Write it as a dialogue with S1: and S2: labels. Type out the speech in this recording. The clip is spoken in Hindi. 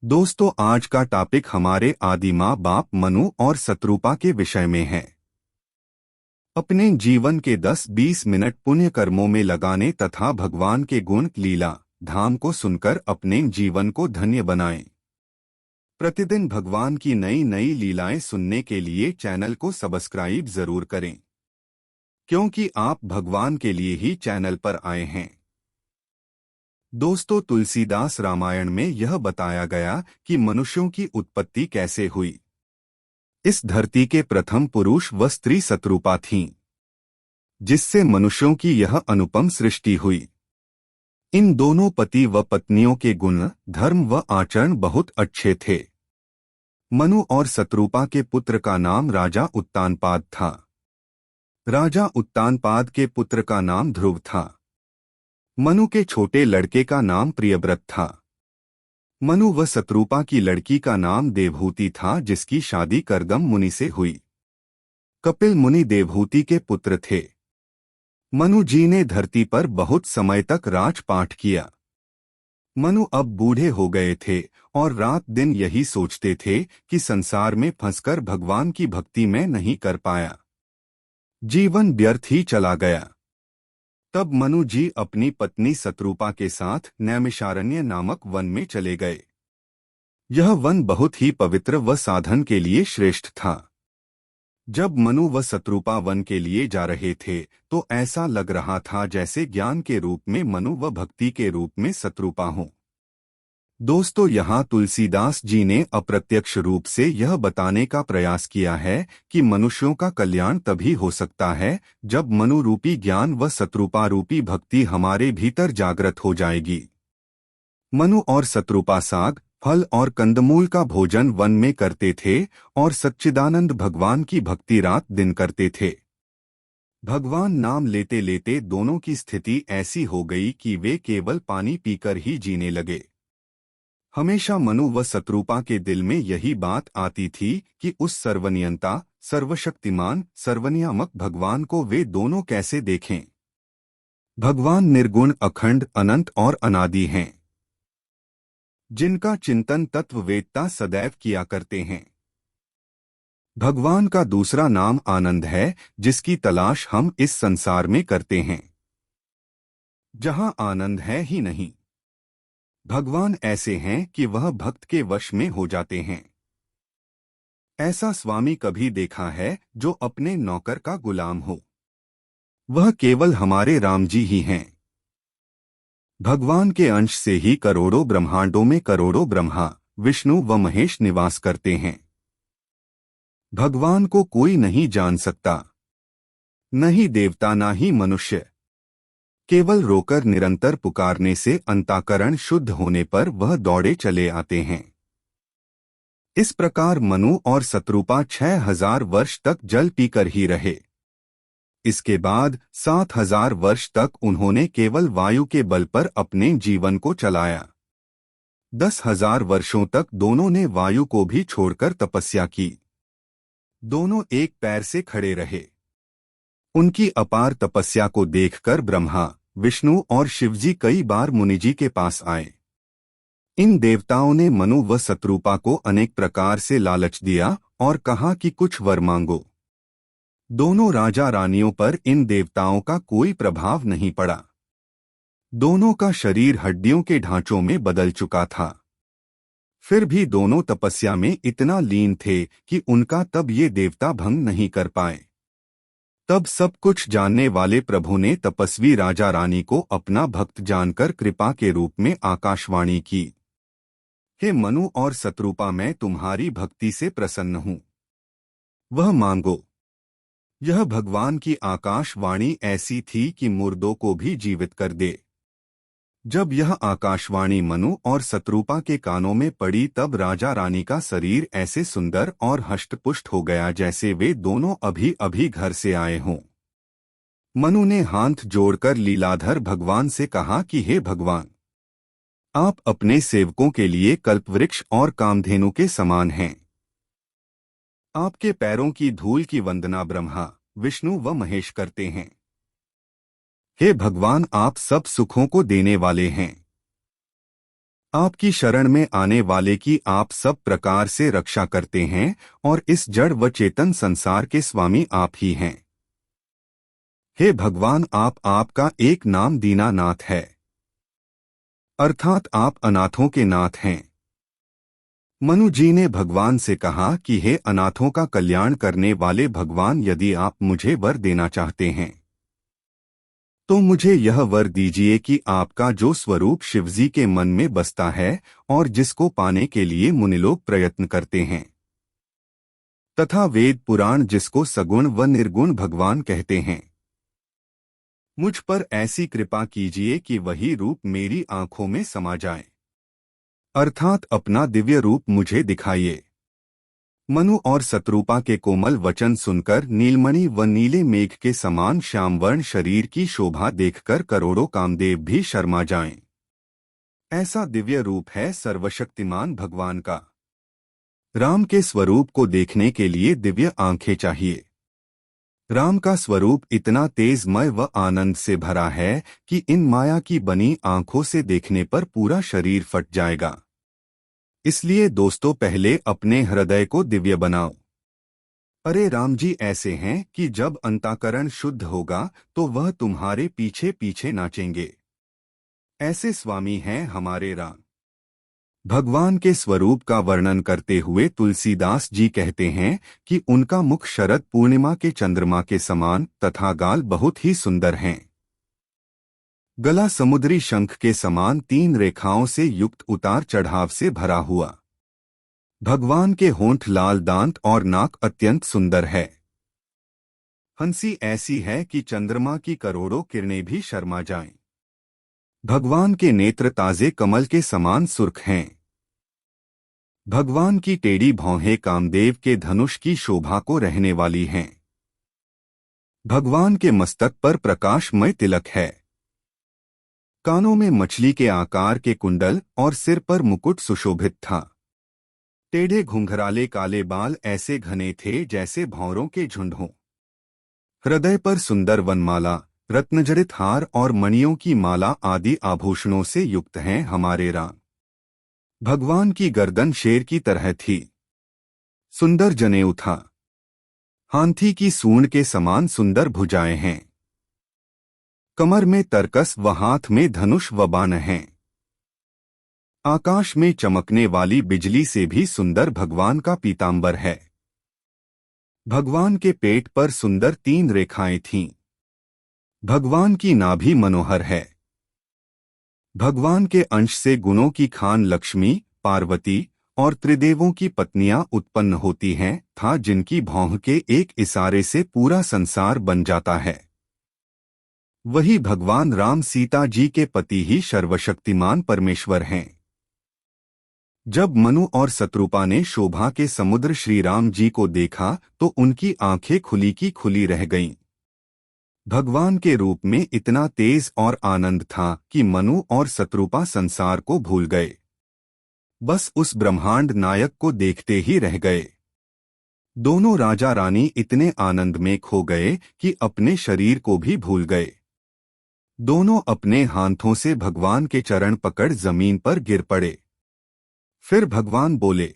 S1: दोस्तों, आज का टॉपिक हमारे आदि माँ बाप मनु और शत्रुपा के विषय में है। अपने जीवन के 10-20 मिनट पुण्य कर्मों में लगाने तथा भगवान के गुण लीला धाम को सुनकर अपने जीवन को धन्य बनाएं। प्रतिदिन भगवान की नई नई लीलाएं सुनने के लिए चैनल को सब्सक्राइब जरूर करें, क्योंकि आप भगवान के लिए ही चैनल पर आए हैं। दोस्तों, तुलसीदास रामायण में यह बताया गया कि मनुष्यों की उत्पत्ति कैसे हुई। इस धरती के प्रथम पुरुष व स्त्री शत्रुपा थीं, जिससे मनुष्यों की यह अनुपम सृष्टि हुई। इन दोनों पति व पत्नियों के गुण, धर्म व आचरण बहुत अच्छे थे। मनु और शत्रुपा के पुत्र का नाम राजा उत्तानपाद था। राजा उत्तानपाद के पुत्र का नाम ध्रुव था। मनु के छोटे लड़के का नाम प्रियव्रत था। मनु व शत्रुपा की लड़की का नाम देवहूति था, जिसकी शादी करदम मुनि से हुई। कपिल मुनि देवहूति के पुत्र थे। मनु जी ने धरती पर बहुत समय तक राजपाट किया। मनु अब बूढ़े हो गए थे और रात दिन यही सोचते थे कि संसार में फंसकर भगवान की भक्ति में नहीं कर पाया, जीवन व्यर्थ ही चला गया। तब मनु जी अपनी पत्नी शत्रुपा के साथ नैमिषारण्य नामक वन में चले गए। यह वन बहुत ही पवित्र व साधन के लिए श्रेष्ठ था। जब मनु व शत्रुपा वन के लिए जा रहे थे तो ऐसा लग रहा था जैसे ज्ञान के रूप में मनु व भक्ति के रूप में शत्रुपा हो। दोस्तों, यहाँ तुलसीदास जी ने अप्रत्यक्ष रूप से यह बताने का प्रयास किया है कि मनुष्यों का कल्याण तभी हो सकता है जब मनु रूपी ज्ञान व शत्रुपा रूपी भक्ति हमारे भीतर जागृत हो जाएगी। मनु और शत्रुपा साग, फल और कंदमूल का भोजन वन में करते थे और सच्चिदानंद भगवान की भक्ति रात दिन करते थे। भगवान नाम लेते लेते दोनों की स्थिति ऐसी हो गई कि वे केवल पानी पीकर ही जीने लगे। हमेशा मनु व शत्रुपा के दिल में यही बात आती थी कि उस सर्वनियंता, सर्वशक्तिमान, सर्वनियामक भगवान को वे दोनों कैसे देखें। भगवान निर्गुण, अखंड, अनंत और अनादि हैं, जिनका चिंतन तत्ववेत्ता सदैव किया करते हैं। भगवान का दूसरा नाम आनंद है, जिसकी तलाश हम इस संसार में करते हैं, जहां आनंद है ही नहीं। भगवान ऐसे हैं कि वह भक्त के वश में हो जाते हैं। ऐसा स्वामी कभी देखा है जो अपने नौकर का गुलाम हो? वह केवल हमारे राम जी ही हैं। भगवान के अंश से ही करोड़ों ब्रह्मांडों में करोड़ों ब्रह्मा, विष्णु व महेश निवास करते हैं। भगवान को कोई नहीं जान सकता, न ही देवता न ही मनुष्य। केवल रोकर निरंतर पुकारने से अंतःकरण शुद्ध होने पर वह दौड़े चले आते हैं। इस प्रकार मनु और शत्रुपा 6000 वर्ष तक जल पीकर ही रहे। इसके बाद 7000 वर्ष तक उन्होंने केवल वायु के बल पर अपने जीवन को चलाया। 10,000 वर्षों तक दोनों ने वायु को भी छोड़कर तपस्या की। दोनों एक पैर से खड़े रहे। उनकी अपार तपस्या को देखकर ब्रह्मा, विष्णु और शिवजी कई बार मुनिजी के पास आए। इन देवताओं ने मनु व शत्रुपा को अनेक प्रकार से लालच दिया और कहा कि कुछ वर मांगो। दोनों राजा रानियों पर इन देवताओं का कोई प्रभाव नहीं पड़ा। दोनों का शरीर हड्डियों के ढांचों में बदल चुका था। फिर भी दोनों तपस्या में इतना लीन थे कि उनका तब ये देवता भंग नहीं कर पाए। तब सब कुछ जानने वाले प्रभु ने तपस्वी राजा रानी को अपना भक्त जानकर कृपा के रूप में आकाशवाणी की, हे मनु और शत्रुपा, मैं तुम्हारी भक्ति से प्रसन्न हूँ, वह मांगो। यह भगवान की आकाशवाणी ऐसी थी कि मुर्दों को भी जीवित कर दे। जब यह आकाशवाणी मनु और शत्रुपा के कानों में पड़ी तब राजा रानी का शरीर ऐसे सुंदर और हष्टपुष्ट हो गया जैसे वे दोनों अभी अभी घर से आए हों। मनु ने हाथ जोड़कर लीलाधर भगवान से कहा कि हे भगवान, आप अपने सेवकों के लिए कल्पवृक्ष और कामधेनु के समान हैं। आपके पैरों की धूल की वंदना ब्रह्मा, विष्णु व महेश करते हैं। हे भगवान, आप सब सुखों को देने वाले हैं। आपकी शरण में आने वाले की आप सब प्रकार से रक्षा करते हैं और इस जड़ व चेतन संसार के स्वामी आप ही हैं। हे भगवान, आपका एक नाम दीनानाथ है, अर्थात आप अनाथों के नाथ हैं। मनु जी ने भगवान से कहा कि हे अनाथों का कल्याण करने वाले भगवान, यदि आप मुझे वर देना चाहते हैं तो मुझे यह वर दीजिए कि आपका जो स्वरूप शिवजी के मन में बसता है और जिसको पाने के लिए मुनिलोग प्रयत्न करते हैं, तथा वेद पुराण जिसको सगुण व निर्गुण भगवान कहते हैं, मुझ पर ऐसी कृपा कीजिए कि वही रूप मेरी आंखों में समा जाए, अर्थात अपना दिव्य रूप मुझे दिखाइए। मनु और शत्रुपा के कोमल वचन सुनकर नीलमणि व नीले मेघ के समान श्यामवर्ण शरीर की शोभा देखकर करोड़ों कामदेव भी शर्मा जाएं। ऐसा दिव्य रूप है सर्वशक्तिमान भगवान का। राम के स्वरूप को देखने के लिए दिव्य आंखें चाहिए। राम का स्वरूप इतना तेजमय व आनंद से भरा है कि इन माया की बनी आंखों से देखने पर पूरा शरीर फट जाएगा। इसलिए दोस्तों, पहले अपने हृदय को दिव्य बनाओ। अरे राम जी ऐसे हैं कि जब अंतःकरण शुद्ध होगा तो वह तुम्हारे पीछे पीछे नाचेंगे। ऐसे स्वामी हैं हमारे राम। भगवान के स्वरूप का वर्णन करते हुए तुलसीदास जी कहते हैं कि उनका मुख शरद पूर्णिमा के चंद्रमा के समान तथा गाल बहुत ही सुंदर हैं। गला समुद्री शंख के समान 3 रेखाओं से युक्त उतार चढ़ाव से भरा हुआ। भगवान के होंठ लाल, दांत और नाक अत्यंत सुंदर है। हंसी ऐसी है कि चंद्रमा की करोड़ों किरणें भी शर्मा जाएं। भगवान के नेत्र ताजे कमल के समान सुर्ख हैं। भगवान की टेढ़ी भौहें कामदेव के धनुष की शोभा को रहने वाली हैं। भगवान के मस्तक पर प्रकाशमय तिलक है। कानों में मछली के आकार के कुंडल और सिर पर मुकुट सुशोभित था। टेढ़े घुंघराले काले बाल ऐसे घने थे जैसे भौरों के झुंड हों। हृदय पर सुंदर वनमाला, रत्नजड़ित हार और मणियों की माला आदि आभूषणों से युक्त हैं हमारे राम। भगवान की गर्दन शेर की तरह थी। सुंदर जनेऊ था। हाथी की सूंड के समान सुंदर भुजाएं हैं। कमर में तरकस व हाथ में धनुष व बाण हैं। आकाश में चमकने वाली बिजली से भी सुंदर भगवान का पीतांबर है। भगवान के पेट पर सुंदर 3 रेखाएं थीं। भगवान की नाभि मनोहर है। भगवान के अंश से गुणों की खान लक्ष्मी, पार्वती और त्रिदेवों की पत्नियां उत्पन्न होती हैं, था जिनकी भौह के एक इशारे से पूरा संसार बन जाता है। वही भगवान राम सीता जी के पति ही सर्वशक्तिमान परमेश्वर हैं। जब मनु और शत्रुपा ने शोभा के समुद्र श्री राम जी को देखा तो उनकी आंखें खुली की खुली रह गईं। भगवान के रूप में इतना तेज और आनंद था कि मनु और शत्रुपा संसार को भूल गए। बस उस ब्रह्मांड नायक को देखते ही रह गए। दोनों राजा रानी इतने आनंद में खो गए कि अपने शरीर को भी भूल गए। दोनों अपने हाथों से भगवान के चरण पकड़ जमीन पर गिर पड़े। फिर भगवान बोले,